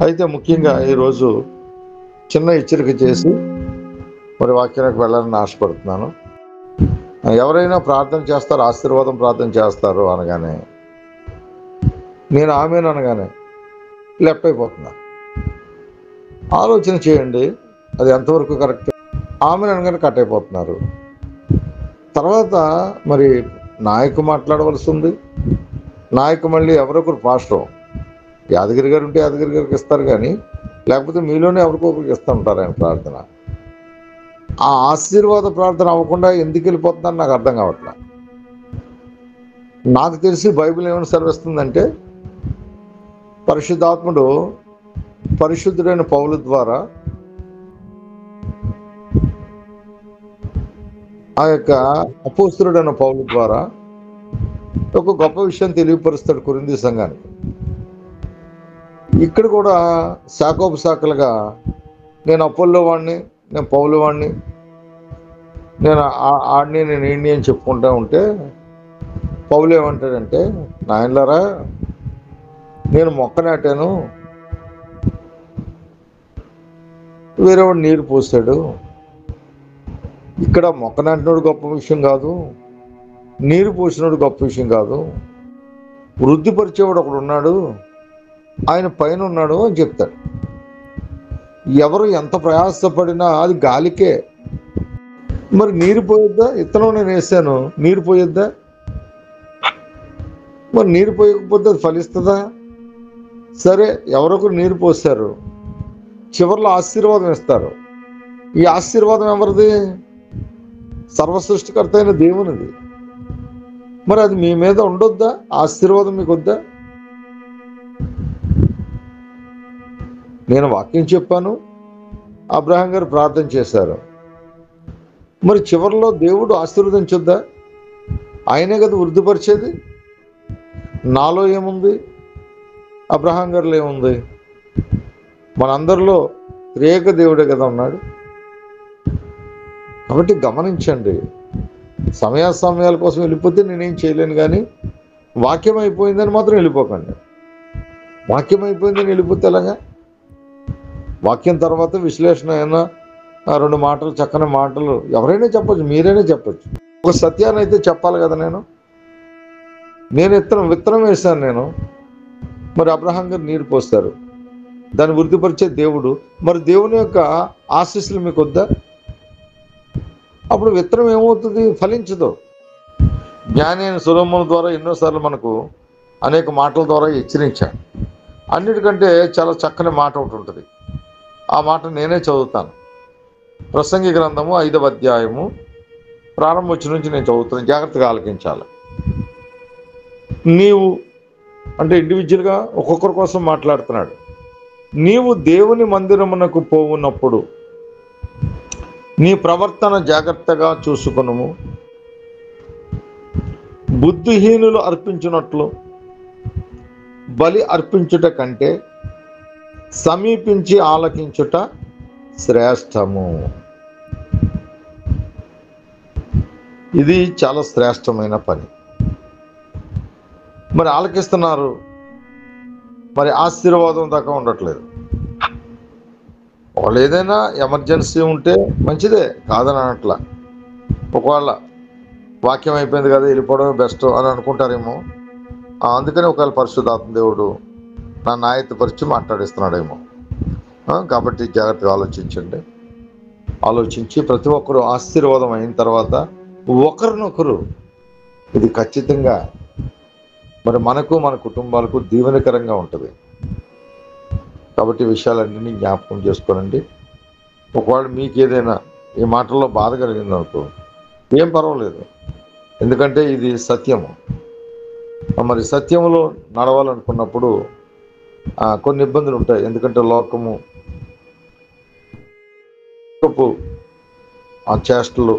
అయితే ముఖ్యంగా ఈరోజు చిన్న హెచ్చరిక చేసి మరి వాక్యానికి వెళ్ళాలని ఆశపడుతున్నాను. ఎవరైనా ప్రార్థన చేస్తారు, ఆశీర్వాదం ప్రార్థన చేస్తారు అనగానే, నేను ఆమెను అనగానే లెఫ్ట్ అయిపోతున్నా. ఆలోచన చేయండి, అది ఎంతవరకు కరెక్ట్. ఆమెను అనగానే కట్ అయిపోతున్నారు. తర్వాత మరి నాయకు మాట్లాడవలసి ఉంది. నాయకు మళ్ళీ ఎవరొకరు పాస్టర్, యాదగిరి గారు ఉంటే యాదగిరి గారికి ఇస్తారు, కానీ లేకపోతే మీలోనే ఎవరికొకరికి ఇస్తూ ఉంటారు ఆయన ప్రార్థన. ఆ ఆశీర్వాద ప్రార్థన అవ్వకుండా ఎందుకు వెళ్ళిపోతుందని నాకు అర్థం కావట్లే. నాకు తెలిసి బైబిల్ ఏమైనా సెలవిస్తుందంటే, పరిశుద్ధాత్ముడు పరిశుద్ధుడైన పౌలు ద్వారా ఆ యొక్క అపోస్తలుడైన పౌలు ద్వారా ఒక గొప్ప విషయం తెలియపరుస్తాడు కొరింథీ సంఘానికి. ఇక్కడ కూడా శాఖోపశాఖలుగా నేను అపోల్లో వాడిని, నేను పౌలు వాడిని, నేను ఆడిని, నేను ఏంటి అని చెప్పుకుంటూ ఉంటే పౌలు ఏమంటాడంటే, నాయనలారా నేను మొక్క నాటాను, వేరేవాడు నీరు పోసాడు. ఇక్కడ మొక్క నాటినోడు గొప్ప విషయం కాదు, నీరు పోసినోడు గొప్ప విషయం కాదు, వృద్ధిపరిచేవాడు ఒకడు ఉన్నాడు, ఆయన పైన ఉన్నాడు అని చెప్తాడు. ఎవరు ఎంత ప్రయాసపడినా అది గాలికే. మరి నీరు పోయొద్దా? ఇత్తనం నేను వేసాను, నీరు పోయొద్దా? మరి నీరు పోయకపోతే అది ఫలిస్తుందా? సరే, ఎవరొకరు నీరు పోసారు, చివరిలో ఆశీర్వాదం ఇస్తారు. ఈ ఆశీర్వాదం ఎవరిది? సర్వసృష్టికర్త అయిన దేవునిది. మరి అది మీ మీద ఉండొద్దా? ఆశీర్వాదం మీకు వద్దా? నేను వాక్యం చెప్పాను, అబ్రహాం గారు ప్రార్థన చేశారు. మరి చివరిలో దేవుడు ఆశీర్వదించొద్దా? ఆయనే కదా వృద్ధిపరిచేది. నాలో ఏముంది, అబ్రహాం గారిలో ఏముంది? మనందరిలో త్రియేక దేవుడే కదా ఉన్నాడు. కాబట్టి గమనించండి, సమయాల కోసం వెళ్ళిపోతే నేనేం చేయలేను, కానీ వాక్యం అయిపోయిందని మాత్రం వెళ్ళిపోకండి. వాక్యం అయిపోయిందని వెళ్ళిపోతే ఎలాగా? వాక్యం తర్వాత విశ్లేషణ అయినా రెండు మాటలు, చక్కని మాటలు ఎవరైనా చెప్పచ్చు, మీరైనా చెప్పచ్చు. ఒక సత్యాన్ని అయితే చెప్పాలి కదా. నేను విత్తనం వేశాను నేను, మరి అబ్రహాం గారు నీరు పోస్తారు, దాన్ని వృద్ధిపరిచే దేవుడు. మరి దేవుని యొక్క ఆశీస్సులు మీకు వద్దా? అప్పుడు విత్తనం ఏమవుతుంది? ఫలించదు. జ్ఞాని అయిన సొలొమోను ద్వారా ఎన్నోసార్లు మనకు అనేక మాటల ద్వారా హెచ్చరించాడు. అన్నిటికంటే చాలా చక్కని మాట ఒకటి ఉంటుంది. ఆ మాట నేనే చదువుతాను. ప్రసంగి గ్రంథము 5వ అధ్యాయము ప్రారంభం వచ్చి నుంచి నేను చదువుతాను, జాగ్రత్తగా ఆలకించాలి. నీవు అంటే ఇండివిజువల్గా ఒక్కొక్కరి కోసం మాట్లాడుతున్నాడు. నీవు దేవుని మందిరమునకు పోవున్నప్పుడు నీ ప్రవర్తన జాగ్రత్తగా చూసుకొనుము. బుద్ధిహీనులు అర్పించినట్లు బలి అర్పించుట కంటే సమీపించి ఆలకించుట శ్రేష్టము. ఇది చాలా శ్రేష్టమైన పని. మరి ఆలకిస్తున్నారు, మరి ఆశీర్వాదం దాకా ఉండట్లేదు. వాళ్ళు ఏదైనా ఎమర్జెన్సీ ఉంటే మంచిదే, కాదని అనట్లా. ఒకవేళ వాక్యం అయిపోయింది కదా వెళ్ళిపోవడమే బెస్ట్ అని అనుకుంటారేమో. అందుకని ఒకవేళ పరిశుద్ధాత్మ దేవుడు నా నాయత్తపరిచి మాట్లాడిస్తున్నాడేమో. కాబట్టి జాగ్రత్తగా ఆలోచించండి. ఆలోచించి ప్రతి ఒక్కరూ ఆశీర్వాదం అయిన తర్వాత ఒకరినొకరు, ఇది ఖచ్చితంగా మరి మనకు మన కుటుంబాలకు దీవెనకరంగా ఉంటుంది. కాబట్టి విషయాలన్నీ జ్ఞాపకం చేసుకోనండి. ఒకవేళ మీకు ఏదైనా ఈ మాటల్లో బాధ కలిగిందనుకో ఏం పర్వాలేదు, ఎందుకంటే ఇది సత్యము. మరి సత్యములో నడవాలనుకున్నప్పుడు కొన్ని ఇబ్బందులు ఉంటాయి. ఎందుకంటే లోకము ఆ చేష్టలు,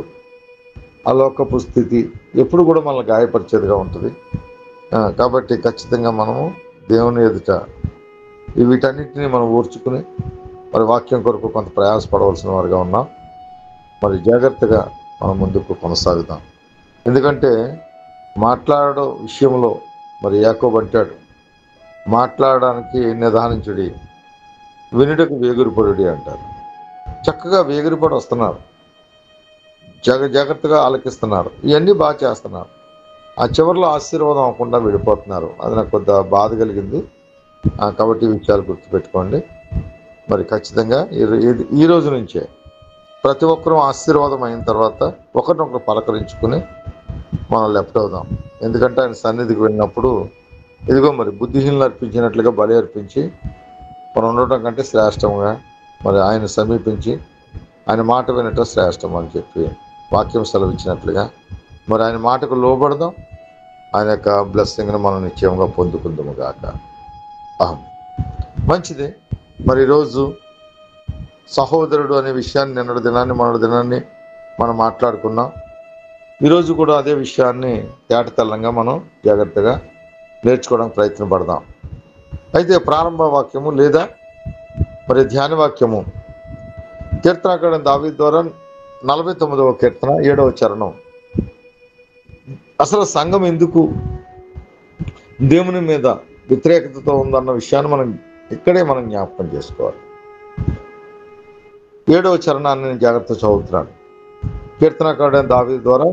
ఆ లోకపు స్థితి ఎప్పుడు కూడా మనల్ని గాయపరిచేదిగా ఉంటుంది. కాబట్టి ఖచ్చితంగా మనము దేవుని ఎదుట వీటన్నిటిని మనం ఓర్చుకుని మరి వాక్యం కొరకు కొంత ప్రయాసపడవలసిన వారుగా ఉన్నాం. మరి జాగ్రత్తగా మనం ముందుకు కొనసాగుతాం. ఎందుకంటే మాట్లాడడం విషయంలో మరి యాకోబు అంటాడు, మాట్లాడడానికి నిదానించుడి, వినుటకు వేగురుపడుడి అంటారు. చక్కగా వేగురుపడి వస్తున్నారు, జాగ్రత్తగా ఆలకిస్తున్నారు, ఇవన్నీ బాగా చేస్తున్నారు. ఆ చివరిలో ఆశీర్వాదం అవ్వకుండా వెళ్ళిపోతున్నారు. అది నాకు కొంత బాధ కలిగింది. కాబట్టి ఈ విషయాలు గుర్తుపెట్టుకోండి. మరి ఖచ్చితంగా ఈ రోజు నుంచే ప్రతి ఒక్కరూ ఆశీర్వాదం అయిన తర్వాత ఒకరినొకరు పలకరించుకుని మనం లెఫ్ట్ అవుదాం. ఎందుకంటే ఆయన సన్నిధికి వెళ్ళినప్పుడు ఇదిగో మరి బుద్ధిహీనులు అర్పించినట్లుగా బలి అర్పించి మనం ఉండటం కంటే శ్రేష్టంగా మరి ఆయన సమీపించి ఆయన మాట వినటం శ్రేష్టం అని చెప్పి వాక్యం సెలవిచ్చినట్లుగా మరి ఆయన మాటకు లోబడదాం. ఆయన యొక్క బ్లెస్సింగ్ని మనం నిశ్చయంగా పొందుకుందాము గాక. మంచిది. మరి ఈరోజు సహోదరుడు అనే విషయాన్ని నిన్నటి దినాన్ని మనం మాట్లాడుకున్నాం. ఈరోజు కూడా అదే విషయాన్ని తేటతెల్లంగా మనం జాగ్రత్తగా నేర్చుకోవడానికి ప్రయత్నం పడదాం. అయితే ప్రారంభ వాక్యము లేదా మరి ధ్యాన వాక్యము కీర్తనాకారుడైన దావీదు ద్వారా 49వ కీర్తన 7వ చరణం. అసలు సంఘం ఎందుకు దేవుని మీద వ్యతిరేకతతో ఉందన్న విషయాన్ని మనం ఇక్కడే మనం జ్ఞాపకం చేసుకోవాలి. 7వ చరణాన్ని నేను జాగ్రత్త చదువుతున్నాను. కీర్తనాకారుడైన దావీదు ద్వారా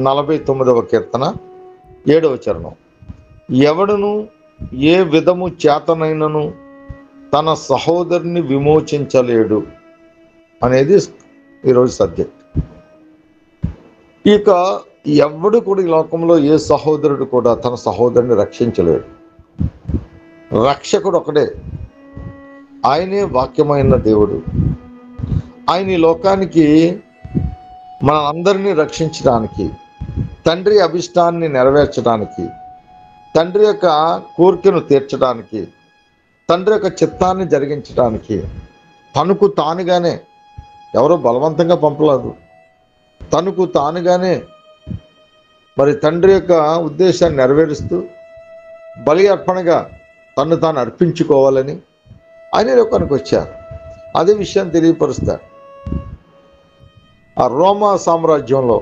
49వ కీర్తన 7వ చరణం. ఎవడును ఏ విధము చేతనైనను తన సహోదరుని విమోచించలేడు అనేది ఈరోజు సబ్జెక్ట్. ఇక ఎవడు కూడా ఈ లోకంలో ఏ సహోదరుడు కూడా తన సహోదరుని రక్షించలేడు. రక్షకుడు ఒకడే, ఆయనే వాక్యమైన దేవుడు. ఆయన ఈ లోకానికి మనందరినీ రక్షించడానికి, తండ్రి అభిష్టాన్ని నెరవేర్చడానికి, తండ్రి యొక్క కోరికను తీర్చడానికి, తండ్రి యొక్క చిత్తాన్ని జరిగించడానికి తనకు తానుగానే, ఎవరో బలవంతంగా పంపలేదు, తనకు తానుగానే మరి తండ్రి యొక్క ఉద్దేశాన్ని నెరవేరుస్తూ బలి అర్పణగా తను తాను అర్పించుకోవాలని ఆయన లోకానికి వచ్చారు. అదే విషయాన్ని తెలియపరుస్తాడు. ఆ రోమా సామ్రాజ్యంలో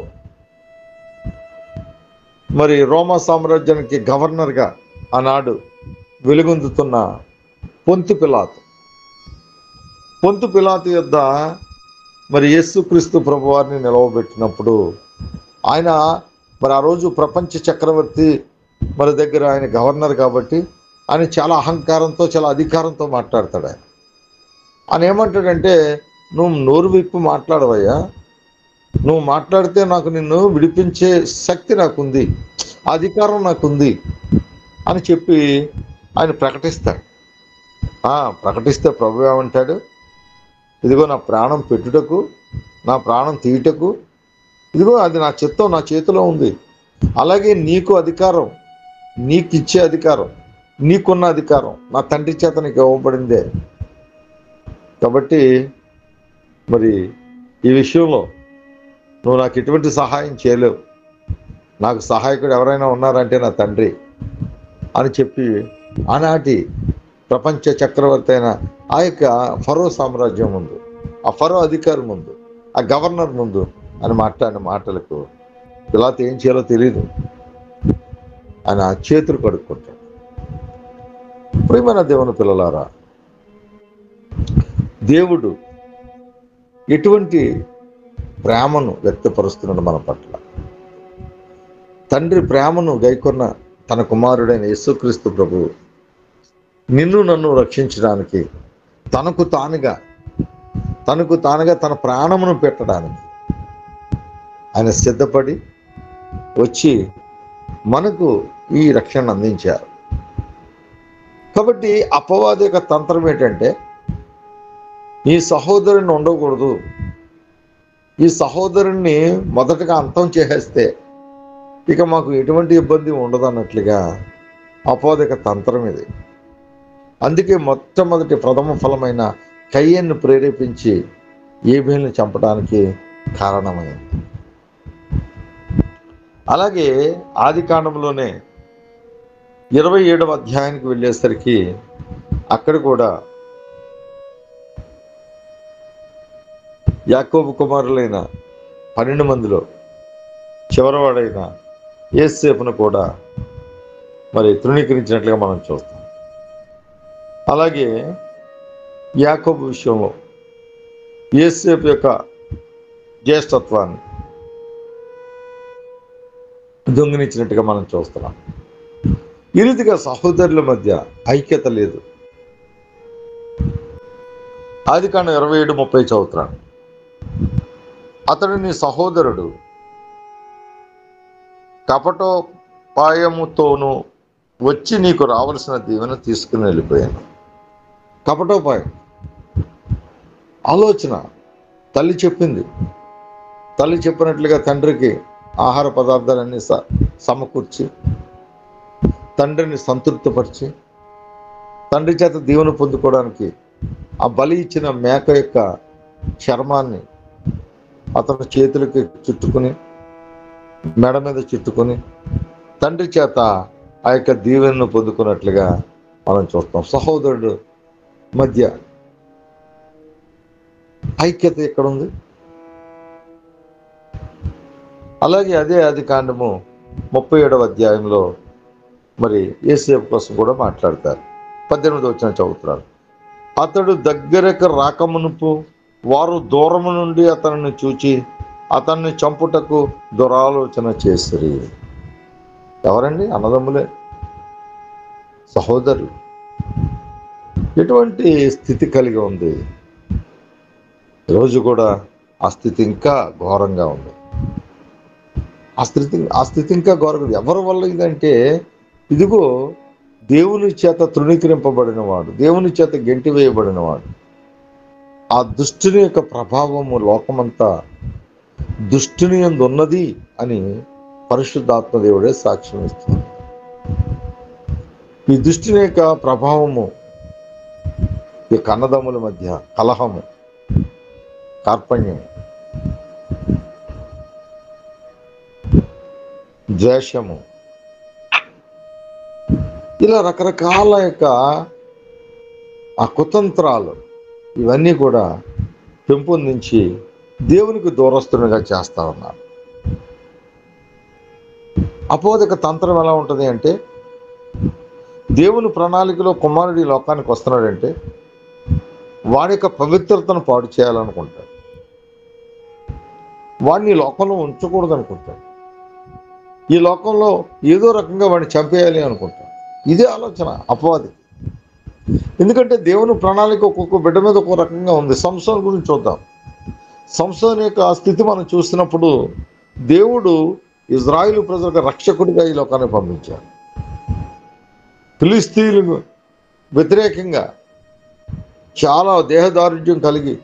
మరి రోమా సామ్రాజ్యానికి గవర్నర్గా ఆనాడు వెలుగొందుతున్న పొంతు పిలాతు యొద్ద మరి యేసుక్రీస్తు ప్రభువారిని నిలవబెట్టినప్పుడు ఆయన మరి ఆ రోజు ప్రపంచ చక్రవర్తి మరి దగ్గర ఆయన గవర్నర్ కాబట్టి ఆయన చాలా అహంకారంతో, చాలా అధికారంతో మాట్లాడతాడు. ఆయన ఏమంటాడంటే, నువ్వు నోరు విప్పి మాట్లాడవయ్యా, నువ్వు మాట్లాడితే నాకు నిన్ను విడిపించే శక్తి నాకుంది, అధికారం నాకుంది అని చెప్పి ఆయన ప్రకటిస్తాడు. ప్రకటిస్తే ప్రభు ఏమంటాడు, ఇదిగో నా ప్రాణం పెట్టుటకు, నా ప్రాణం తీయుటకు, ఇదిగో అది నా చిత్తం నా చేతిలో ఉంది. అలాగే నీకు అధికారం, నీకు ఇచ్చే అధికారం, నీకున్న అధికారం నా తండ్రి చేత నీకు ఇవ్వబడిందే. కాబట్టి మరి ఈ విషయంలో నువ్వు నాకు ఎటువంటి సహాయం చేయలేవు, నాకు సహాయకుడు ఎవరైనా ఉన్నారంటే నా తండ్రి అని చెప్పి ఆనాటి ప్రపంచ చక్రవర్తి అయిన ఆ యొక్క ఫరో సామ్రాజ్యం ముందు, ఆ ఫరో అధికారి ముందు, ఆ గవర్నర్ ముందు అని మాట్లాడిన మాటలకు పిలాతు ఏం చేయాలో తెలియదు. ఆయన చేతులు కడుక్కుంటాడు. ప్రియమైన దేవుని పిల్లలారా, దేవుడు ఎటువంటి ప్రేమను వ్యక్తపరుస్తున్నాడు మన పట్ల. తండ్రి ప్రేమను గైకొన్న తన కుమారుడైన యేసుక్రీస్తు ప్రభువు నిన్ను నన్ను రక్షించడానికి తనకు తానుగా తన ప్రాణమును పెట్టడానికి ఆయన సిద్ధపడి వచ్చి మనకు ఈ రక్షణ అందించారు. కాబట్టి అపవాది యొక్క తంత్రం ఏంటంటే, ఈ సహోదరుని ఉండకూడదు, ఈ సహోదరుణ్ణి మొదటగా అంతం చేసేస్తే ఇక మాకు ఎటువంటి ఇబ్బంది ఉండదు అన్నట్లుగా అపవాది యొక్క తంత్రం ఇది. అందుకే మొట్టమొదటి ప్రథమ ఫలమైన కయ్యను ప్రేరేపించి ఏబేలుని చంపడానికి కారణమైంది. అలాగే ఆది కాండంలోనే 27వ అధ్యాయానికి వెళ్ళేసరికి అక్కడ కూడా యాకోబు కుమారులైన 12 మందిలో చివరివాడైన యోసేపును కూడా మరి తృణీకరించినట్లుగా మనం చూస్తాం. అలాగే యాకోబు విషయంలో యోసేపు యొక్క జ్యేష్ఠత్వాన్ని దొంగిలించినట్టుగా మనం చూస్తున్నాం. ఈ రీతిగా సహోదరుల మధ్య ఐక్యత లేదు. ఆదికాండం 27:30 చదువుతున్నాను. అతడు నీ సహోదరుడు కపటోపాయముతోనూ వచ్చి నీకు రావలసిన దీవెన తీసుకుని వెళ్ళిపోయాను. కపటోపాయం ఆలోచన. తల్లి చెప్పింది. తల్లి చెప్పినట్లుగా తండ్రికి ఆహార పదార్థాలన్నీ సమకూర్చి తండ్రిని సంతృప్తిపరిచి తండ్రి చేత దీవెన పొందుకోవడానికి ఆ బలి ఇచ్చిన మేక యొక్క చర్మాన్ని అతని చేతులకి చుట్టుకుని మెడ మీద చుట్టుకుని తండ్రి చేత ఆ యొక్క దీవెనను పొందుకున్నట్లుగా మనం చూస్తాం. సహోదరుడు మధ్య ఐక్యత ఎక్కడుంది? అలాగే అదే ఆదికాండము 37వ అధ్యాయంలో మరి యోసేపు కోసం కూడా మాట్లాడతారు. 18వ వచనం చదువుతున్నారు. అతడు దగ్గరకు రాకమునుపు వారు దూరము నుండి అతనిని చూచి అతన్ని చంపుటకు దురాలోచన చేసిరి. ఎవరండి? అన్నదమ్ములే, సహోదరులు. ఎటువంటి స్థితి కలిగి ఉంది? ఈరోజు కూడా ఆ స్థితి ఇంకా ఘోరంగా ఉంది. ఆ స్థితి ఇంకా ఘోరంగా. ఎవరి వల్ల ఇదంటే, ఇదిగో దేవుని చేత తృణీకరింపబడిన వాడు, దేవుని చేత గెంటి వేయబడిన వాడు, ఆ దుష్టుని యొక్క ప్రభావము లోకమంతా దుష్టుని యందు ఉన్నది అని పరిశుద్ధాత్మ దేవుడే సాక్ష్యం ఇస్తుంది. ఈ దుష్టుని యొక్క ప్రభావము ఈ కన్నదమ్ముల మధ్య కలహము, కార్పణ్యం, ద్వేషము, ఇలా రకరకాల యొక్క ఆ కుతంత్రాలు ఇవన్నీ కూడా పెంపొందించి దేవునికి దూరస్తునిగా చేస్తా ఉన్నారు. అపోదిక తంత్రం ఎలా ఉంటుంది అంటే, దేవుని ప్రణాళికలో కుమారుడు ఈ లోకానికి వస్తున్నాడంటే వాడి యొక్క పవిత్రతను పాడు చేయాలనుకుంటాడు. వాడిని ఈ లోకంలో ఉంచకూడదు అనుకుంటాడు. ఈ లోకంలో ఏదో రకంగా వాడిని చంపేయాలి అనుకుంటాడు. ఇదే ఆలోచన అపవాది. ఎందుకంటే దేవుని ప్రణాళిక ఒక్కొక్క బిడ్డ మీద ఒక్కొక్క రకంగా ఉంది. సంసోను గురించి చూద్దాం. సంసోను యొక్క స్థితి మనం చూసినప్పుడు దేవుడు ఇజ్రాయేలు ప్రజలకు రక్షకుడిగా ఈ లోకాన్ని పంపించాడు. ఫిలిస్తీయులకు వ్యతిరేకంగా చాలా దేహదారుఢ్యం కలిగి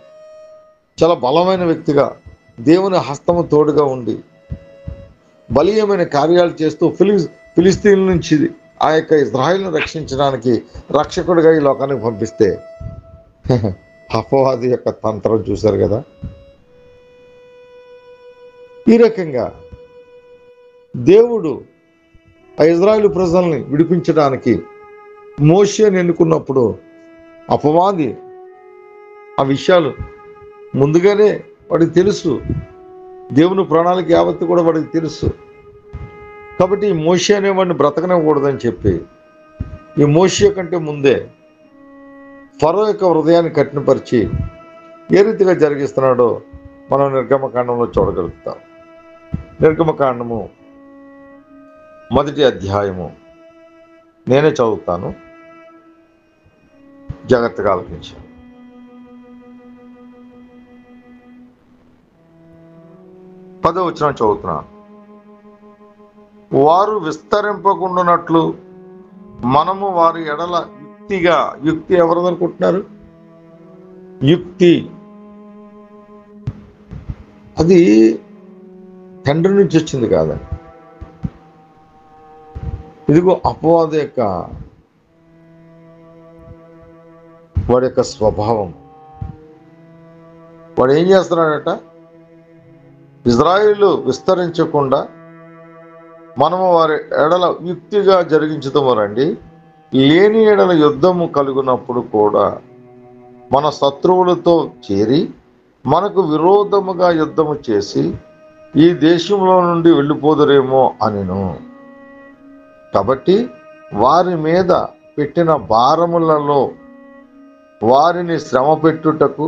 చాలా బలమైన వ్యక్తిగా దేవుని హస్తము తోడుగా ఉండి బలీయమైన కార్యాలు చేస్తూ ఫిలిస్తీన్ల నుంచి ఆ యొక్క ఇజ్రాయిల్ను రక్షించడానికి రక్షకుడిగా ఈ లోకానికి పంపిస్తే అపవాది యొక్క తంత్రం చూశారు కదా. ఈ రకంగా దేవుడు ఆ ఇజ్రాయేలు ప్రజల్ని విడిపించడానికి మోషేని ఎన్నుకున్నప్పుడు అపవాది ఆ విషయాలు ముందుగానే వాడికి తెలుసు. దేవుని ప్రణాళిక యావత్తు కూడా వాడికి తెలుసు. కాబట్టి ఈ మోషే అనేవాడిని బ్రతకనివ్వకూడదని చెప్పి ఈ మోషే కంటే ముందే ఫరో యొక్క హృదయాన్ని కఠినపరిచి ఏ రీతిగా జరిగిస్తున్నాడో మనం నిర్గమకాండంలో చూడగలుగుతాం. నిర్గమకాండము 1వ అధ్యాయము నేనే చదువుతాను, జాగ్రత్తగా ఆలోచించాను. 10వ వచనం చదువుతున్నాను. వారు విస్తరింపకుండానట్లు మనము వారి ఎడల యుక్తిగా, యుక్తి ఎవరు అనుకుంటున్నారు? యుక్తి అది తండ్రి నుంచి వచ్చింది కాదండి. ఇదిగో అపవాది యొక్క వాడి యొక్క స్వభావం. వాడు ఏం చేస్తున్నాడట? ఇజ్రాయేలు విస్తరించకుండా మనము వారి ఎడల యుక్తిగా జరిగించుతాము రండి. లేని ఎడల యుద్ధము కలుగునప్పుడు కూడా మన శత్రువులతో చేరి మనకు విరోధముగా యుద్ధము చేసి ఈ దేశంలో నుండి వెళ్ళిపోదురేమో అనిను. కాబట్టి వారి మీద పెట్టిన భారములలో వారిని శ్రమ పెట్టుటకు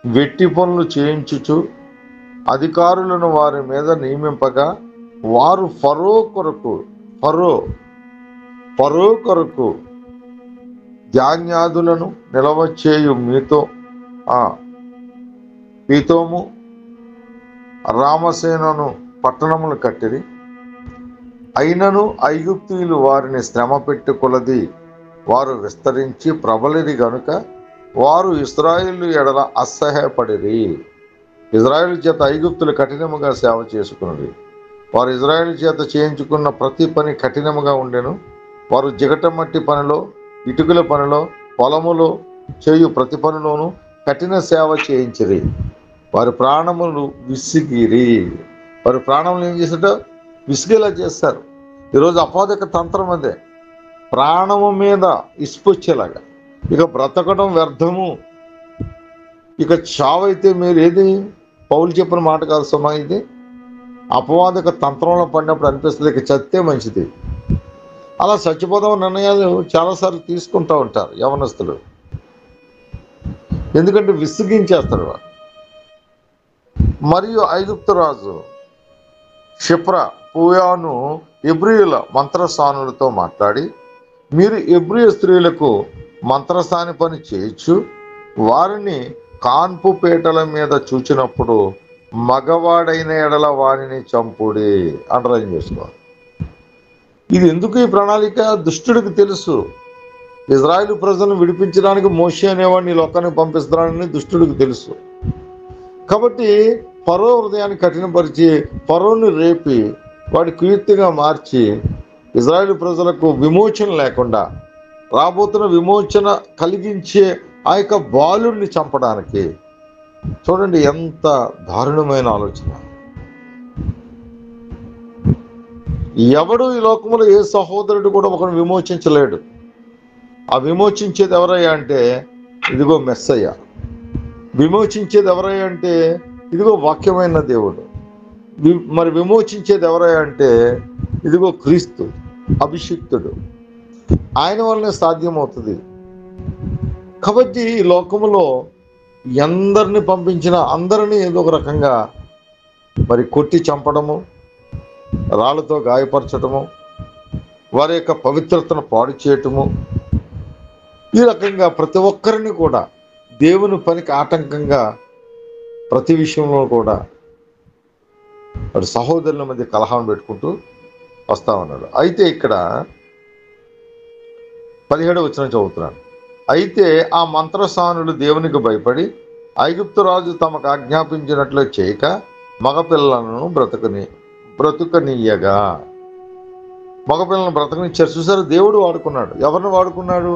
వెట్టి పనులు చేయించుచు అధికారులను వారి మీద నియమింపగా వారు ఫరో కొరకు ధాన్యాదులను నిలవచేయు పీతోము రామసేనను పట్టణములు కట్టిరి. అయినను ఐగుప్తీయులు వారిని శ్రమ పెట్టి కొలది వారు విస్తరించి ప్రబలిరి గనుక వారు ఇశ్రాయేలు ఎడల అసహ్యపడిరి. ఇజ్రాయేలు చేత ఐగుప్తులు కఠినముగా సేవ చేసుకున్నది. వారు ఇజ్రాయేలు చేత చేయించుకున్న ప్రతి పని కఠినముగా ఉండెను. వారు జిగటమట్టి పనిలో, ఇటుకల పనిలో, పొలములో చేయు ప్రతి పనిలోనూ కఠిన సేవ చేయించిరి. వారి ప్రాణములు విసిగిరి. వారి ప్రాణములు ఏం చేసేట విసిగేలా చేస్తారు. ఈరోజు అపాదక తంత్రం అదే, ప్రాణము మీద ఇసుపొచ్చేలాగా. ఇక బ్రతకడం వ్యర్థము, ఇక చావైతే మీరు ఏది పౌలు చెప్పిన మాట కాదు సుమా. ఇది అపవాదక తంత్రంలో పడినప్పుడు అనిపిస్తుంది ఇక చస్తే మంచిది. అలా చచ్చిపోదాం నిర్ణయాలు చాలాసార్లు తీసుకుంటూ ఉంటారు యవనస్తులు. ఎందుకంటే విసిగించేస్తారు వారు. మరియు ఐగుప్తు రాజు షిప్రా పూయాను ఎబ్రియుల మంత్రసానులతో మాట్లాడి, మీరు ఎబ్రియ స్త్రీలకు మంత్రసాని పని చేయొచ్చు, వారిని కాన్పు పీటల మీద చూచినప్పుడు మగవాడైన ఎడల వారిని చంపుడి అండర్లైన్ చేసుకోవాలి. ఇది ఎందుకు ఈ ప్రణాళిక? దుష్టుడికి తెలుసు ఇజ్రాయేలు ప్రజలను విడిపించడానికి మోషే అనేవాడిని ఈ లోకానికి పంపిస్తున్నాడని దుష్టుడికి తెలుసు. కాబట్టి ఫరో హృదయాన్ని కఠినపరిచి ఫరోని రేపి వాడి కీర్తిగా మార్చి ఇజ్రాయేలు ప్రజలకు విమోచన లేకుండా రాబోతున్న విమోచన కలిగించే ఆ యొక్క బాలుడిని చంపడానికి. చూడండి ఎంత దారుణమైన ఆలోచన. ఎవడు ఈ లోకంలో ఏ సహోదరుడు కూడా ఒకరిని విమోచించలేడు. ఆ విమోచించేది ఎవరయ్యా అంటే ఇదిగో మెస్సయ్య. విమోచించేది ఎవరయ్యా అంటే ఇదిగో వాక్యమైన దేవుడు. మరి విమోచించేది ఎవరయ్యా అంటే ఇదిగో క్రీస్తు అభిషిక్తుడు. ఆయన వల్లనే సాధ్యమవుతుంది. కాబట్టి ఈ లోకములో ఎందరిని పంపించినా అందరినీ ఏదో ఒక రకంగా మరి కొట్టి చంపడము, రాళ్ళతో గాయపరచటము, వారి యొక్క పవిత్రతను పాడు చేయటము, ఈ రకంగా ప్రతి ఒక్కరిని కూడా దేవుని పనికి ఆటంకంగా ప్రతి విషయంలో కూడా వారి సహోదరుల మధ్య కలహం పెట్టుకుంటూ వస్తా ఉన్నాడు. అయితే ఇక్కడ 17వ వచనం చదువుతున్నాను. అయితే ఆ మంత్రసానులు దేవునికి భయపడి ఐగుప్తు రాజు తమకు ఆజ్ఞాపించినట్లు చేయక మగపిల్లలను బ్రతుకనీయగా మగపిల్లలను బ్రతకనిచ్చారు. చూసారు, దేవుడు వాడుకున్నాడు. ఎవరిని వాడుకున్నాడు?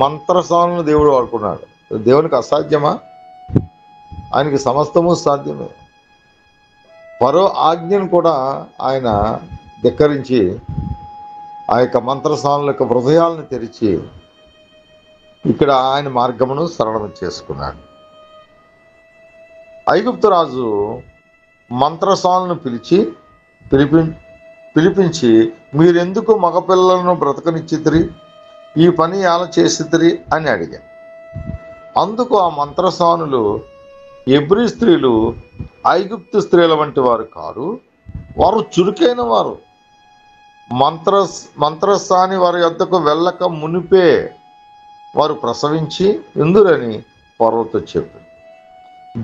మంత్రసానులను దేవుడు వాడుకున్నాడు. దేవునికి అసాధ్యమా? ఆయనకి సమస్తము సాధ్యమే. ఫరో ఆజ్ఞను కూడా ఆయన ధిక్కరించి ఆ యొక్క మంత్రసానుల యొక్క హృదయాలను తెరిచి ఇక్కడ ఆయన మార్గమును సరళం చేసుకున్నాడు. ఐగుప్తు రాజు మంత్రసానులను పిలిపించి మీరెందుకు మగపిల్లలను బ్రతకనిచ్చితిరి, ఈ పని ఎలా చేసితిరి అని అడిగారు. అందుకు ఆ మంత్రసానులు, ఎబ్రీ స్త్రీలు ఐగుప్తు స్త్రీల వంటి వారు కారు, వారు చురుకైన వారు. మంత్రసాని వారి యొద్దకు వెళ్ళక మునిపే వారు ప్రసవించి ఎందురని ఫరోతో చెప్పి,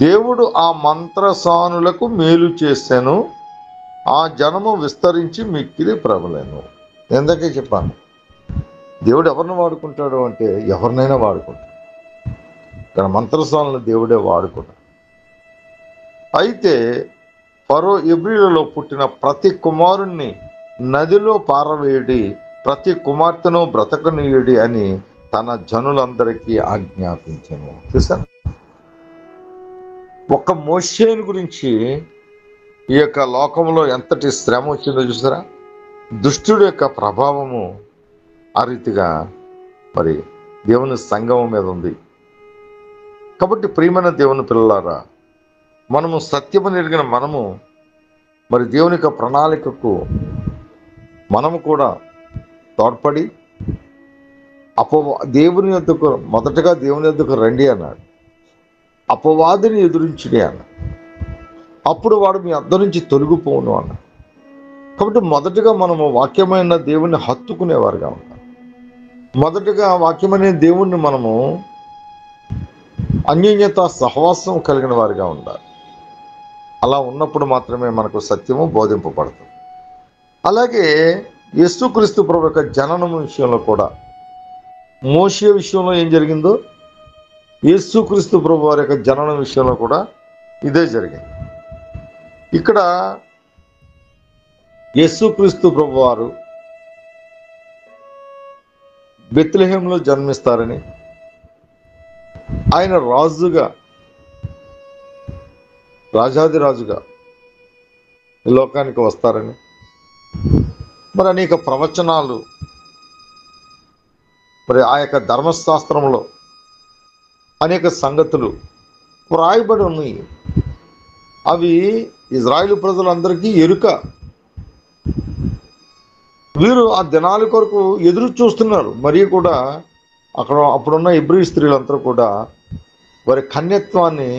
దేవుడు ఆ మంత్రసానులకు మేలు చేశాను, ఆ జనము విస్తరించి మిక్కిలి ప్రబలెను. ఎందుకే చెప్పాను, దేవుడు ఎవరిని వాడుకుంటాడు అంటే ఎవరినైనా వాడుకుంటాడు. ఇక్కడ మంత్రసానులను దేవుడే వాడుకుంటాడు. అయితే ఫరో ఎబ్రీలలో పుట్టిన ప్రతి కుమారుణ్ణి నదిలో పారవేయుడి, ప్రతి కుమార్తెను బ్రతకనీయుడి అని తన జనులందరికీ ఆజ్ఞాపించాను. చూసారు, ఒక్క మోషేను గురించి ఈ యొక్క లోకంలో ఎంతటి శ్రమ వచ్చిందో చూసారా. దుష్టుడి యొక్క ప్రభావము ఆ రీతిగా మరి దేవుని సంఘం మీద ఉంది. కాబట్టి ప్రియమైన దేవుని పిల్లలారా, మనము సత్యము ఎరిగిన మనము మరి దేవుని యొక్క ప్రణాళికకు మనము కూడా తోడ్పడి దేవుని యొద్దకు మొదటగా దేవుని యొద్దకు రండి అన్నాడు. అపవాదిని ఎదురించుడి అన్నాడు. అప్పుడు వాడు మీ అద్దం నుంచి తొలగిపోను అన్నాడు. కాబట్టి మొదటగా మనము వాక్యమైన దేవుణ్ణి హత్తుకునేవారుగా ఉంటాం. మొదటగా వాక్యమైన దేవుణ్ణి మనము అన్యోన్యత సహవాసం కలిగిన వారిగా ఉండాలి. అలా ఉన్నప్పుడు మాత్రమే మనకు సత్యము బోధింపబడుతుంది. అలాగే యేసుక్రీస్తు ప్రభు యొక్క జననం విషయంలో కూడా, మోషే విషయంలో ఏం జరిగిందో యేసుక్రీస్తు ప్రభు వారి యొక్క జననం విషయంలో కూడా ఇదే జరిగింది. ఇక్కడ యేసుక్రీస్తు ప్రభు వారు బెత్లెహేంలో జన్మిస్తారని, ఆయన రాజుగా, రాజాదిరాజుగా ఈ లోకానికి వస్తారని, మరి అనేక ప్రవచనాలు మరి ఆ యొక్క ధర్మశాస్త్రంలో అనేక సంగతులు వ్రాయబడి ఉన్నాయి. అవి ఇజ్రాయేలు ప్రజలందరికీ ఎరుక. వీరు ఆ దినాల కొరకు ఎదురు చూస్తున్నారు. మరియు కూడా అప్పుడున్న ఇబ్రీ స్త్రీలందరూ కూడా వారి కన్యత్వాన్ని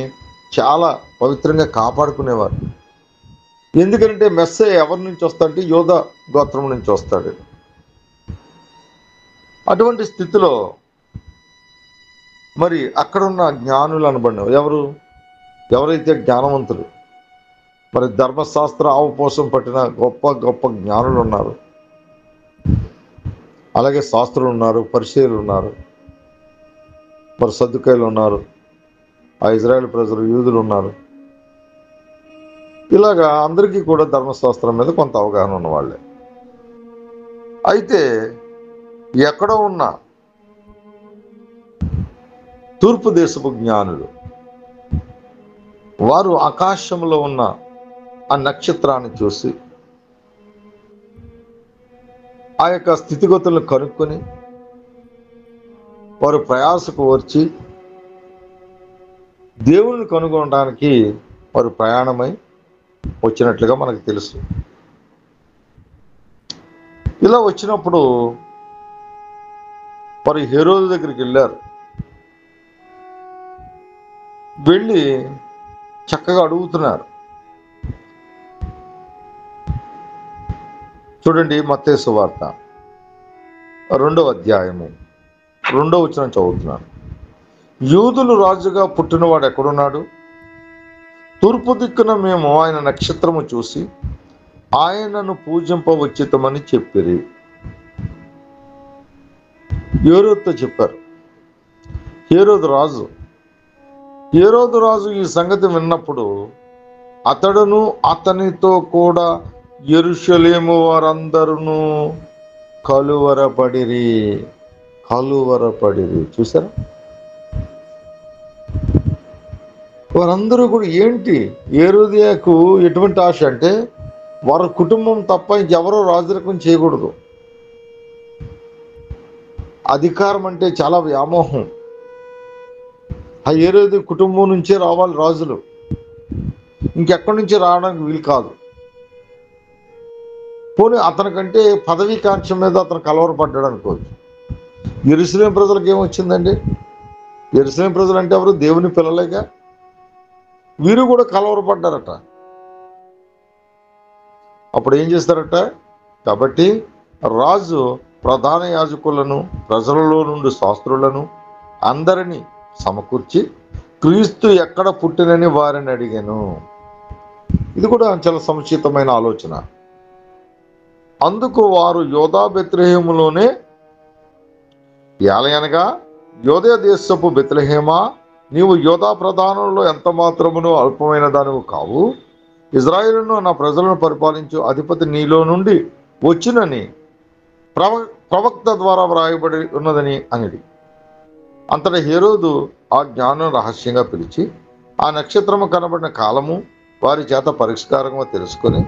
చాలా పవిత్రంగా కాపాడుకునేవారు. ఎందుకంటే మెస్సయ్య ఎవరి నుంచి వస్తాడంటే యోధా గోత్రం నుంచి వస్తాడు. అటువంటి స్థితిలో మరి అక్కడున్న జ్ఞానులు అనబడిన ఎవరైతే జ్ఞానవంతులు, మరి ధర్మశాస్త్ర ఆవుపోసం పట్టిన గొప్ప గొప్ప జ్ఞానులు ఉన్నారు, అలాగే శాస్త్రులు ఉన్నారు, పరిసయ్యులు ఉన్నారు, మరి సద్దుకాయలు ఉన్నారు, ఆ ఇజ్రాయేల్ ప్రజలు యూదులు ఉన్నారు. ఇలాగా అందరికీ కూడా ధర్మశాస్త్రం మీద కొంత అవగాహన ఉన్నవాళ్ళే. అయితే ఎక్కడో ఉన్న తూర్పు దేశపు జ్ఞానులు వారు ఆకాశంలో ఉన్న ఆ నక్షత్రాన్ని చూసి ఆ యొక్క స్థితిగతులను కనుక్కొని వారు ప్రయాసకు వచ్చి దేవుని కనుగొనడానికి వారు ప్రయాణమై వచ్చినట్లుగా మనకు తెలుసు. ఇలా వచ్చినప్పుడు వారు హేరోదు దగ్గరికి వెళ్ళారు. వెళ్ళి చక్కగా అడుగుతున్నారు. చూడండి, మత్తయి సువార్త 2వ అధ్యాయము 2వ వచనం చదువుతున్నాను. యూదులు రాజుగా పుట్టినవాడు ఎక్కడున్నాడు? తూర్పు దిక్కున మేము ఆయన నక్షత్రము చూసి ఆయనను పూజింపవచ్చితమని చెప్పిరి. హేరోదుతో చెప్పారు. హేరోదు రాజు ఈ సంగతి విన్నప్పుడు అతడును అతనితో కూడా యెరూషలేము వారందరూ కలువరపడిరి. చూసారా? వారందరూ కూడా ఏంటి, హేరోదియకు ఎటువంటి ఆశ అంటే వారి కుటుంబం తప్ప ఇంకెవరో రాజరికం చేయకూడదు. అధికారం అంటే చాలా వ్యామోహం. ఆ హేరోదు కుటుంబం నుంచే రావాలి రాజులు, ఇంకెక్కడి నుంచి రావడానికి వీలు కాదు. పోనీ అతనికంటే పదవీ కాంక్ష మీద అతను కలవరపడ్డాడు అనుకోవచ్చు. యెరూషలేం ప్రజలకు ఏమొచ్చిందండి? యెరూషలేం ప్రజలు అంటే ఎవరు? దేవుని పిల్లలేగా. వీరు కూడా కలవరపడ్డారట. అప్పుడు ఏం చేస్తారట? కాబట్టి రాజు ప్రధాన యాజకులను, ప్రజలలో నుండి శాస్త్రులను అందరినీ సమకూర్చి క్రీస్తు ఎక్కడ పుట్టినని వారిని అడిగాను. ఇది కూడా చాలా సముచితమైన ఆలోచన. అందుకు వారు యోధా బెత్లెహేములోనే, ఏలయనగా యోధా దేశపు బెత్లెహేమా, నీవు యోధా ప్రధానంలో ఎంత మాత్రమునో అల్పమైన దానివి కావు. ఇజ్రాయేలును నా ప్రజలను పరిపాలించు అధిపతి నీలో నుండి వచ్చినని ప్రవక్త ద్వారా వ్రాయబడి ఉన్నదని అనిది. అంతటా హేరోదు ఆ జ్ఞానం రహస్యంగా పిలిచి ఆ నక్షత్రము కనబడిన కాలము వారి చేత పరిష్కారంగా తెలుసుకొని,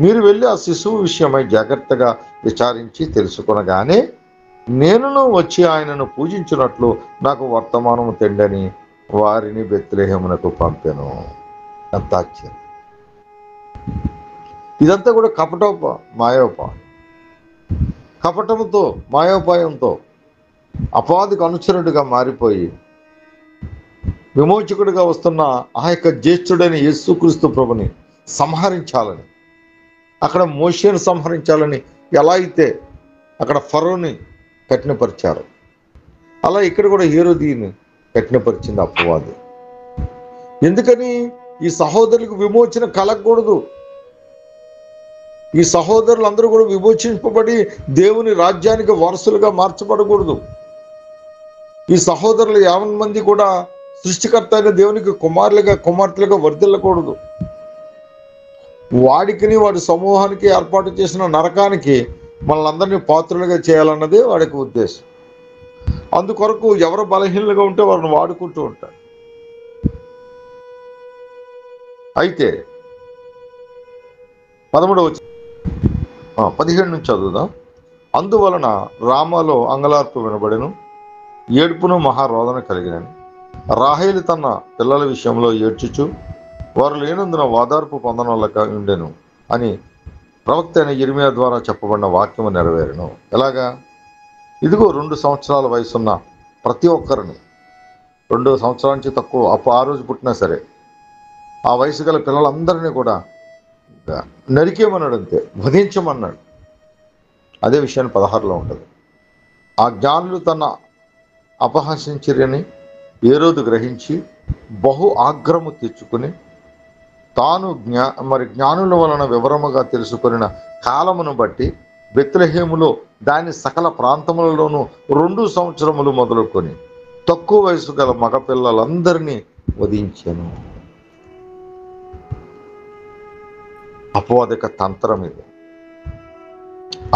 మీరు వెళ్ళి ఆ శిశువు విషయమై జాగ్రత్తగా విచారించి తెలుసుకొనగానే నేనును వచ్చి ఆయనను పూజించినట్లు నాకు వర్తమానము తెండని వారిని బెత్లెహేమునకు పంపెను. ఎంత ఆశ్చర్యం! ఇదంతా కూడా కపటముతో, మాయోపాయంతో అపవాదికి అనుచరుడిగా మారిపోయి విమోచకుడిగా వస్తున్న ఆ యొక్క జ్యేష్ఠుడైన యేసుక్రీస్తు ప్రభుని సంహరించాలని, అక్కడ మోషేను సంహరించాలని ఎలా అయితే అక్కడ ఫరోని కఠినపరిచారు, అలా ఇక్కడ కూడా హేరోదిని కఠినపరిచింది అపవాది. ఎందుకని? ఈ సహోదరులకు విమోచన కలగకూడదు. ఈ సహోదరులందరూ కూడా విమోచింపబడి దేవుని రాజ్యానికి వారసులుగా మార్చబడకూడదు. ఈ సహోదరులు 50 మంది కూడా సృష్టికర్త అయిన దేవునికి కుమార్తెలుగా వర్ధిల్లకూడదు. వాడికిని వాడి సమూహానికి ఏర్పాటు చేసిన నరకానికి మనల్ని పాత్రలుగా చేయాలన్నదే వాడికి ఉద్దేశం. అందుకొరకు ఎవరు బలహీనలుగా ఉంటే వారిని వాడుకుంటూ ఉంటారు. అయితే 17 నుంచి చదువుదాం. అందువలన రామాలో అంగలార్పు వినబడెను, ఏడ్పును మహారోదన కలిగినని. రాహేలు తన పిల్లల విషయంలో ఏడ్చుచు వారు లేనందున వాదార్పు పొందనొల్లక ఉండెను అని ప్రవక్త అయిన ఇర్మియా ద్వారా చెప్పబడిన వాక్యము నెరవేరును. ఎలాగా? ఇదిగో 2 సంవత్సరాల వయసున్న ప్రతి ఒక్కరిని, 2 సంవత్సరాల నుంచి తక్కువ ఆ రోజు పుట్టినా సరే ఆ వయసు గల పిల్లలందరినీ కూడా నరికేమన్నాడు, అంతే, వధించమన్నాడు. అదే విషయాన్ని 16లో ఉంటుంది. ఆ జ్ఞానులు తన అపహసించిరని హేరోదు గ్రహించి బహు ఆగ్రహము తెచ్చుకుని తాను జ్ఞానుల వలన వివరముగా తెలుసుకొనిన కాలమును బట్టి బెత్లెహేములో దాని సకల ప్రాంతములలోనూ 2 సంవత్సరములు మొదలుకొని తక్కువ వయసు గల మగపిల్లలందరినీ వధించాను. అపవాదిక తంత్రం ఇది,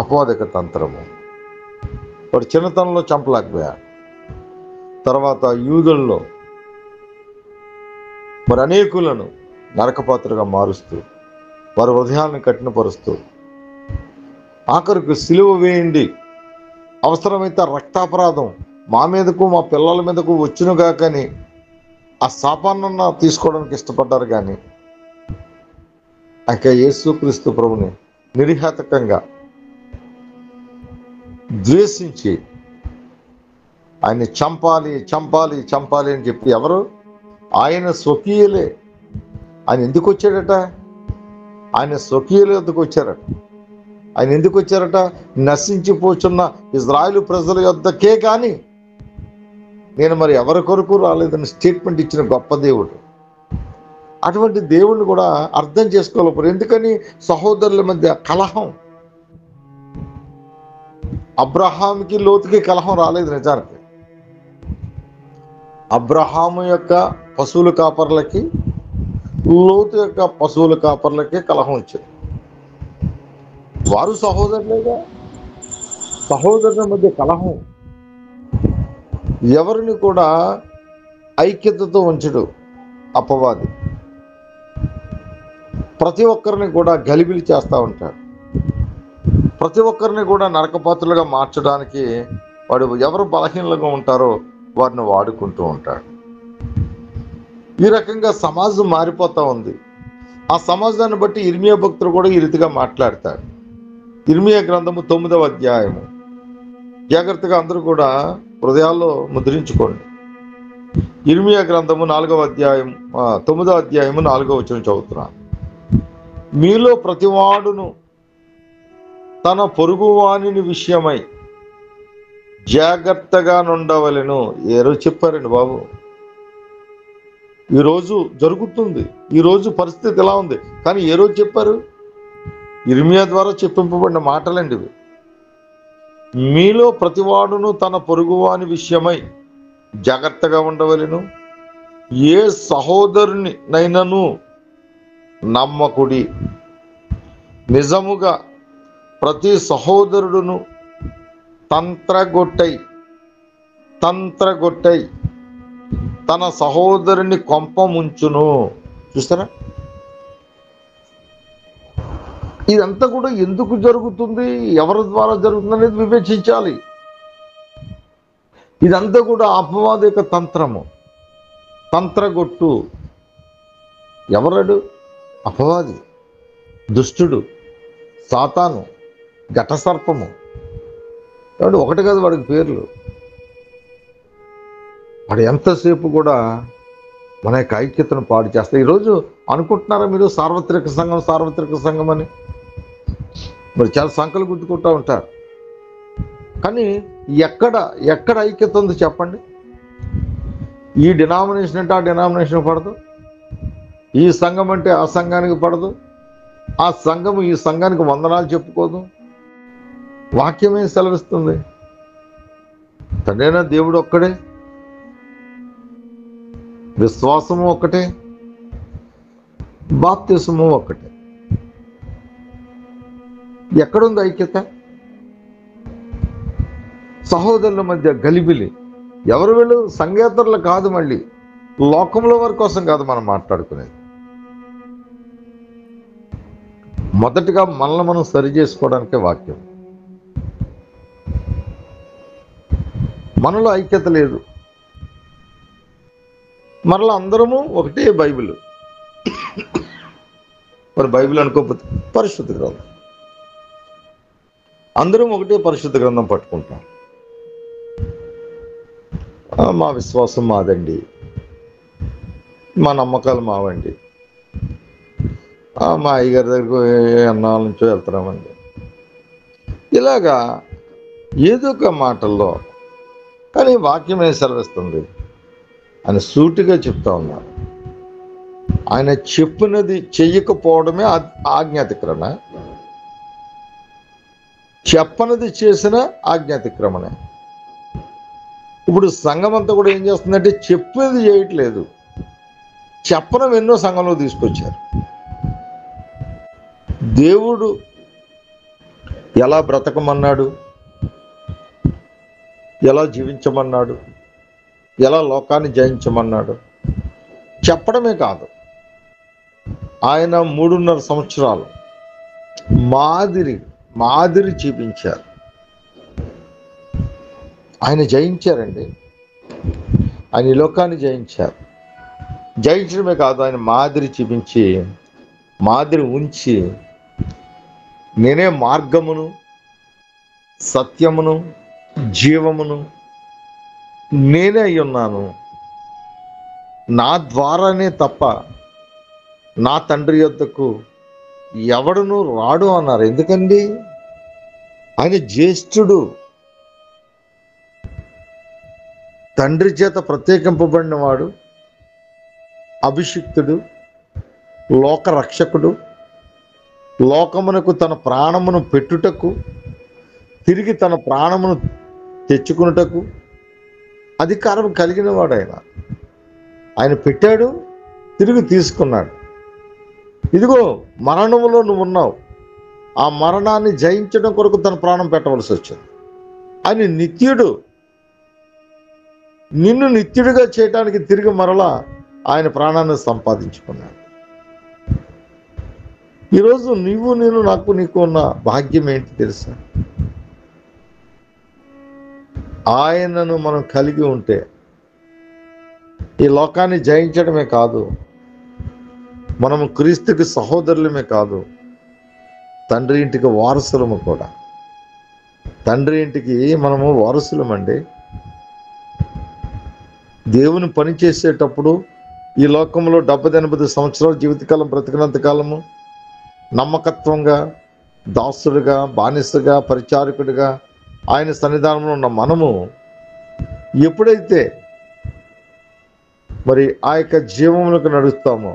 అపవాదిక తంత్రము. వాడు చిన్నతనంలో చంపలేకపోయాడు. తర్వాత యూదుల్లో మరి అనేకులను నరకపాత్రగా మారుస్తూ వారి హృదయాలను కఠినపరుస్తూ ఆఖరికి సిలువ వేయండి, అవసరమైతే రక్తాపరాధం మా మీదకు మా పిల్లల మీదకు వచ్చునుగా కానీ ఆ శాపాన్నన్నా తీసుకోవడానికి ఇష్టపడ్డారు. కానీ ఇంకా యేసుక్రీస్తు ప్రభుని నిరిహేతకంగా ద్వేషించి ఆయన్ని చంపాలి చంపాలి చంపాలి అని చెప్పి ఎవరు? ఆయన స్వకీయులే. ఆయన ఎందుకు వచ్చాడట? ఆయన స్వకీయుల వద్దకు వచ్చారట. ఆయన ఎందుకు వచ్చారట? నశించిపోతున్న ఇజ్రాయేలు ప్రజల యొద్దకే కానీ నేను మరి ఎవరి కొరకు రాలేదని స్టేట్మెంట్ ఇచ్చిన గొప్ప దేవుడు. అటువంటి దేవుణ్ణి కూడా అర్థం చేసుకోలేకపోయారు. ఎందుకని? సహోదరుల మధ్య కలహం. అబ్రహాముకి లోతుకి కలహం రాలేదు. నిజానికి అబ్రహాము యొక్క పశువుల కాపర్లకి లోతు యొక్క పశువుల కాపర్లకి కలహం వచ్చింది. వారు సహోదరులేగా. సహోదరుల మధ్య కలహం ఎవరిని కూడా ఐక్యతతో ఉంచడు అపవాది. ప్రతి ఒక్కరిని కూడా గలిబిలి చేస్తూ ఉంటాడు. ప్రతి ఒక్కరిని కూడా నరకపాత్రులుగా మార్చడానికి వాడు ఎవరు బలహీనంగా ఉంటారో వారిని వాడుకుంటూ ఉంటాడు. ఈ రకంగా సమాజం మారిపోతూ ఉంది. ఆ సమాజాన్ని బట్టి ఇర్మియా భక్తుడు కూడా ఈ రీతిగా మాట్లాడతాడు. ఇర్మియా గ్రంథము 9వ అధ్యాయము జాగ్రత్తగా అందరూ కూడా హృదయాల్లో ముద్రించుకోండి. ఇర్మియా గ్రంథము 9వ అధ్యాయము 4వ వచనం చదువుతున్నాను. మీలో ప్రతివాడును తన పొరుగువాని విషయమై జాగ్రత్తగా నుండవలెను. ఏ రోజు చెప్పారండి బాబు? ఈరోజు జరుగుతుంది. ఈరోజు పరిస్థితి ఎలా ఉంది? కానీ ఏ రోజు చెప్పారు? ఇర్మియా ద్వారా చెప్పింపబడిన మాటలండి ఇవి. మీలో ప్రతివాడును తన పొరుగువాని విషయమై జాగ్రత్తగా ఉండవలెను. ఏ సహోదరుని నైనను నమ్మకుడి. నిజముగా ప్రతి సహోదరుడును తంత్రగొట్టై తన సహోదరుని కొంప ముంచును. చూస్తారా? ఇదంతా కూడా ఎందుకు జరుగుతుంది, ఎవరి ద్వారా జరుగుతుంది అనేది వివేచించాలి. ఇదంతా కూడా అపవాది యొక్క తంత్రము. తంత్రగొట్టు ఎవరడు? అపవాది, దుష్టుడు, సాతాను, ఘటసర్పము. కాబట్టి ఒకటి కాదు వాడికి పేర్లు. వాడు ఎంతసేపు కూడా మన యొక్క ఐక్యతను పాడు చేస్తాయి. ఈరోజు అనుకుంటున్నారా మీరు సార్వత్రిక సంఘం అని? మరి చాలా సంకలు గుద్దుకుంటూ ఉంటారు. కానీ ఎక్కడ ఐక్యత ఉంది చెప్పండి? ఈ డినామినేషన్ అంటే ఆ డినామినేషన్ పడదు, ఈ సంఘం అంటే ఆ సంఘానికి పడదు, ఆ సంఘము ఈ సంఘానికి వందనాలు చెప్పుకోదు. వాక్యమే సెలవిస్తుంది, తండ్రైన దేవుడు ఒక్కడే, విశ్వాసము ఒక్కటే, బాప్తిసము ఒక్కటే. ఎక్కడుంది ఐక్యత? సహోదరుల మధ్య గలిబిలి. ఎవరు వీళ్ళు? సంఘేతరులు కాదు, మళ్ళీ లోకంలో వారి కోసం కాదు మనం మాట్లాడుకునేది. మొదటిగా మనల్ని మనం సరి చేసుకోవడానికే వాక్యం. మనలో ఐక్యత లేదు. మరలా అందరము ఒకటే బైబిల్. మరి బైబిల్ అనుకోకపోతే పరిశుద్ధ గ్రంథం. అందరం ఒకటే పరిశుద్ధ గ్రంథం పట్టుకుంటాం. మా విశ్వాసం మాదండి, మా నమ్మకాలు మావండి, మా అయ్యగారి దగ్గరకు ఎన్నాళ్ళ నుంచో వెళ్తున్నామండి. ఇలాగా ఏదో ఒక మాటల్లో, కానీ వాక్యం ఏం సెలవిస్తుంది అని సూటిగా చెప్తా ఉన్నారు. ఆయన చెప్పినది చెయ్యకపోవడమే ఆజ్ఞాతిక్రమణ, చెప్పనది చేసిన ఆజ్ఞాతిక్రమణ. ఇప్పుడు సంఘం అంతా కూడా ఏం చేస్తుందంటే చెప్పేది చేయట్లేదు, చెప్పడం ఎన్నో సంఘంలో తీసుకొచ్చారు. దేవుడు ఎలా బ్రతకమన్నాడు, ఎలా జీవించమన్నాడు, ఎలా లోకాన్ని జయించమన్నాడు చెప్పడమే కాదు, ఆయన 3.5 సంవత్సరాలు మాదిరి చూపించారు. ఆయన జయించారండి. ఆయన ఈ లోకాన్ని జయించారు. జయించడమే కాదు, ఆయన మాదిరి చూపించి, మాదిరి ఉంచి, నేనే మార్గమును, సత్యమును, జీవమును, నేనే అయి ఉన్నాను, నా ద్వారానే తప్ప నా తండ్రి యొద్దకు ఎవడును రాడు అన్నారు. ఎందుకండి? ఆయన జ్యేష్ఠుడు, తండ్రి చేత ప్రత్యేకింపబడిన వాడు, అభిషిక్తుడు, లోక రక్షకుడు, లోకమునకు తన ప్రాణమును పెట్టుటకు, తిరిగి తన ప్రాణమును తెచ్చుకున్నటకు అధికారం కలిగిన వాడు. ఆయన పెట్టాడు, తిరిగి తీసుకున్నాడు. ఇదిగో మరణములో నువ్వు ఉన్నావు, ఆ మరణాన్ని జయించడం కొరకు తన ప్రాణం పెట్టవలసి వచ్చింది. ఆయన నిత్యుడు, నిన్ను నిత్యుడిగా చేయటానికి తిరిగి మరలా ఆయన ప్రాణాన్ని సంపాదించుకున్నాడు. ఈరోజు నేను నీకు ఉన్న భాగ్యం ఏంటి తెలుసా? ఆయనను మనం కలిగి ఉంటే ఈ లోకాన్ని జయించడమే కాదు, మనము క్రీస్తుకి సహోదరులమే కాదు, తండ్రి ఇంటికి వారసులము కూడా. తండ్రి ఇంటికి మనము వారసులమండి. దేవుని పని చేసేటప్పుడు ఈ లోకంలో 70-80 సంవత్సరాలు జీవితకాలం బ్రతికినంత కాలము నమ్మకత్వంగా, దాసుడుగా, బానిసగా, పరిచారకుడిగా ఆయన సన్నిధానంలో ఉన్న మనము ఎప్పుడైతే మరి ఆ యొక్క జీవములకు నడుస్తామో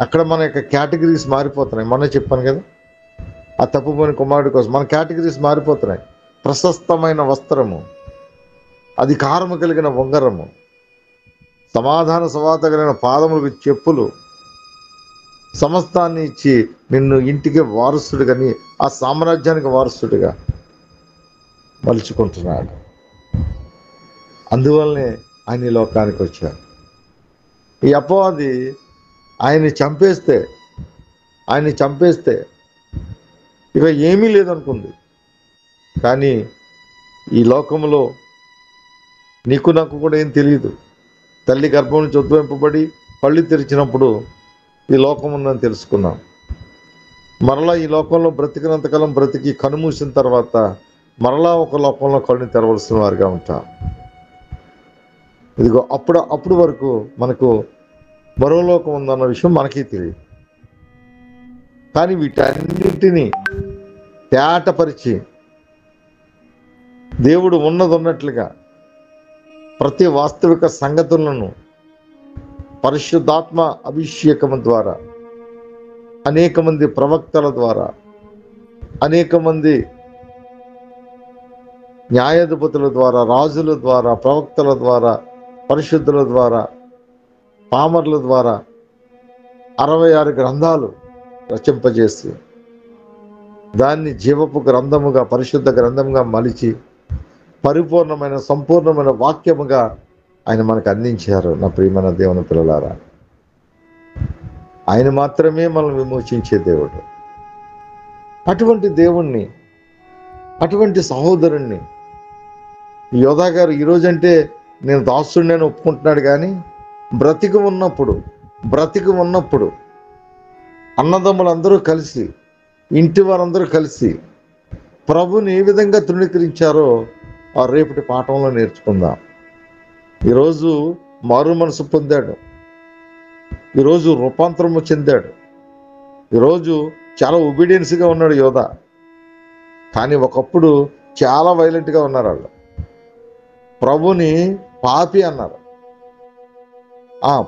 అక్కడ మన యొక్క కేటగిరీస్ మారిపోతున్నాయి. మొన్న చెప్పాను కదా, ఆ తప్పుపోయిన కుమారుడి కోసం మన కేటగిరీస్ మారిపోతున్నాయి. ప్రశస్తమైన వస్త్రము, అధికారము కలిగిన ఉంగరము, సమాధాన సవాత కలిగిన పాదములకు చెప్పులు, సమస్తాన్ని ఇచ్చి నిన్ను ఇంటికి వారసుడిగా, ఆ సామ్రాజ్యానికి వారసుడిగా మలుచుకుంటున్నాడు. అందువల్లనే ఆయన ఈ లోకానికి వచ్చారు. ఈ అపవాది ఆయన్ని చంపేస్తే ఇక ఏమీ లేదనుకుంది. కానీ ఈ లోకంలో నీకు నాకు కూడా ఏం తెలియదు. తల్లి గర్భం నుంచి ఉద్భవింపబడి కళ్ళు తెరిచినప్పుడు ఈ లోకం ఉందని తెలుసుకున్నాం. మరలా ఈ లోకంలో బ్రతికినంతకాలం బ్రతికి కనుమూసిన తర్వాత మరలా ఒక లోకంలో కళ్ళు తెరవలసిన వారిగా ఉంటాం. ఇదిగో అప్పుడు వరకు మనకు మరో లోకం ఉందన్న విషయం మనకి తెలియదు. కానీ వీటన్నిటినీ తేటపరిచి దేవుడు ఉన్నట్లుగా ప్రతి వాస్తవిక సంగతులను పరిశుద్ధాత్మ అభిషేకం ద్వారా, అనేక మంది ప్రవక్తల ద్వారా, అనేక మంది న్యాయాధిపతుల ద్వారా, రాజుల ద్వారా, ప్రవక్తల ద్వారా, పరిశుద్ధుల ద్వారా, పామర్ల ద్వారా 66 గ్రంథాలు రచింపజేసి దాన్ని జీవపు గ్రంథముగా, పరిశుద్ధ గ్రంథముగా మలిచి పరిపూర్ణమైన సంపూర్ణమైన వాక్యముగా ఆయన మనకు అందించారు. నా ప్రియమైన దేవుని పిల్లలారా, ఆయన మాత్రమే మనల్ని విమోచించే దేవుడు. అటువంటి దేవుణ్ణి, అటువంటి సహోదరుణ్ణి యోధా గారు ఈరోజంటే నేను దాసుడిని ఒప్పుకుంటున్నాడు. కానీ బ్రతికి ఉన్నప్పుడు అన్నదమ్ములందరూ కలిసి, ఇంటి వారందరూ కలిసి ప్రభుని ఏ విధంగా తృణీకరించారో ఆ రేపటి పాఠంలో నేర్చుకుందాం. ఈరోజు మారు మనసు పొందాడు, ఈరోజు రూపాంతరము చెందాడు, ఈరోజు చాలా ఒబీడియన్స్గా ఉన్నాడు యోధా. కానీ ఒకప్పుడు చాలా వైలెంట్గా ఉన్నారు వాళ్ళు. ప్రభుని పాపి అన్నారు,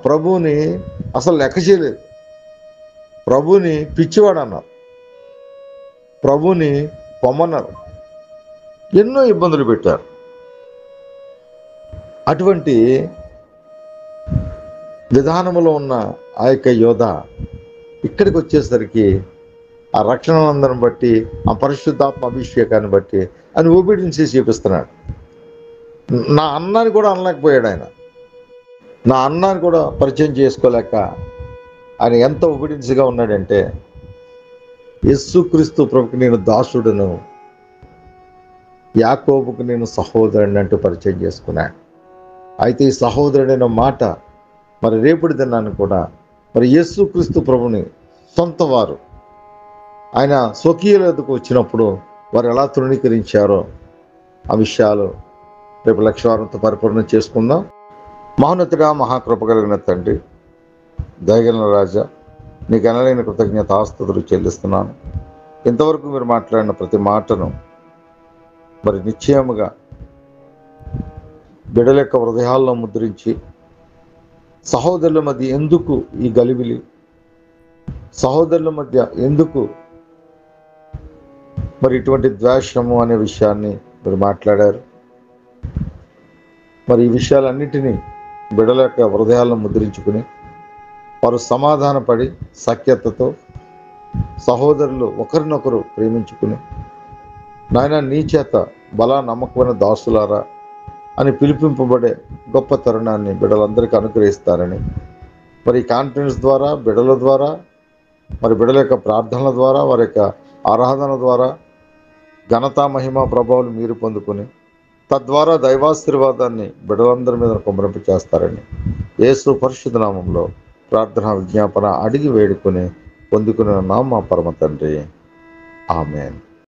ప్రభుని అసలు లెక్క చేయలేదు, ప్రభుని పిచ్చివాడు అన్నారు, ప్రభుని పొమ్మన్నారు, ఎన్నో ఇబ్బందులు పెట్టారు. అటువంటి విధానంలో ఉన్న ఆ యొక్క యోధా ఇక్కడికి వచ్చేసరికి ఆ రక్షణానందను బట్టి, ఆ పరిశుద్ధాత్మ అభిషేకాన్ని బట్టి ఆయన ఒబీడియన్స్ చేసి చూపిస్తున్నాడు. నా అన్నాన్ని కూడా అనలేకపోయాడు ఆయన, నా అన్నాన్ని కూడా పరిచయం చేసుకోలేక ఆయన ఎంత ఒబీడియన్స్గా ఉన్నాడంటే, యేసుక్రీస్తు ప్రభుకి నేను దాసుడును, యాకోబుకు నేను సహోదరుని అంటూ పరిచయం చేసుకున్నాడు. అయితే ఈ సహోదరుడైన మాట మరి రేపటి దినాన్ని కూడా మరి యేసుక్రీస్తు ప్రభుని సొంత వారు ఆయన స్వకీయులకు వచ్చినప్పుడు వారు ఎలా తృణీకరించారో ఆ విషయాలు రేపు లక్షవారంతో పరిపూర్ణం చేసుకుందాం. మహోన్నతుడా, మహాకృప కలిగిన తండ్రి, దయగలిగిన రాజా, నీకు అనలేని కృతజ్ఞత ఆస్తుతులు చెల్లిస్తున్నాను. ఇంతవరకు మీరు మాట్లాడిన ప్రతి మాటను మరి నిశ్చయముగా బిడ్డల యొక్క హృదయాల్లో ముద్రించి, సహోదరుల మధ్య ఎందుకు ఈ గలిబిలి, సహోదరుల మధ్య ఎందుకు మరి ఇటువంటి ద్వేషము అనే విషయాన్ని మీరు మాట్లాడారు. మరి ఈ విషయాలన్నిటినీ బిడ్డల యొక్క హృదయాలను ముద్రించుకుని వారు సమాధానపడి సఖ్యతతో సహోదరులు ఒకరినొకరు ప్రేమించుకుని, నాయన నీ చేత బలా నమ్మకమైన దాసులారా అని పిలిపింపబడే గొప్ప తరుణాన్ని బిడ్డలందరికీ అనుగ్రహిస్తారని, మరి కాన్ఫరెన్స్ ద్వారా, బిడ్డల ద్వారా, మరి బిడ్డల యొక్క ప్రార్థనల ద్వారా, వారి యొక్క ఆరాధన ద్వారా ఘనత, మహిమ, ప్రభావాలు మీరు పొందుకొని తద్వారా దైవాశీర్వాదాన్ని బిడ్డలందరి మీద కుమరింప చేస్తారని యేసు పరిశుద్ధ నామంలో ప్రార్థన విజ్ఞాపన అడిగి వేడుకొని పొందుకున్న నామ పరమ తండ్రి, ఆమేన్.